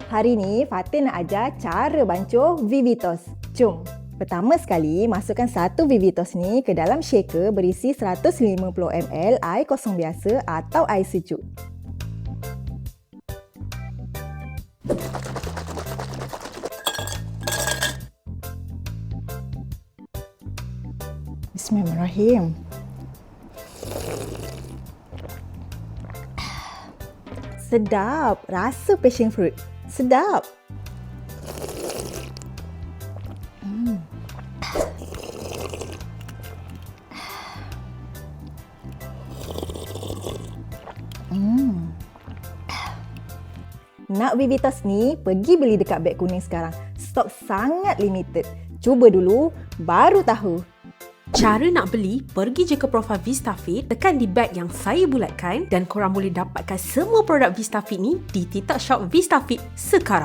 Hari ni Fatin nak ajar cara bancuh Vivitos. Jom. Pertama sekali, masukkan satu Vivitos ni ke dalam shaker berisi 150 ml air kosong biasa atau air sejuk. Bismillahirrahmanirrahim. Sedap, rasa passion fruit. Sedap. Nak Vivitos ni, pergi beli dekat beg kuning sekarang. Stok sangat limited. Cuba dulu, baru tahu. Cara nak beli, pergi je ke profile VistaFit, tekan di beg yang saya bulatkan dan korang boleh dapatkan semua produk VistaFit ni di TikTok Shop VistaFit sekarang.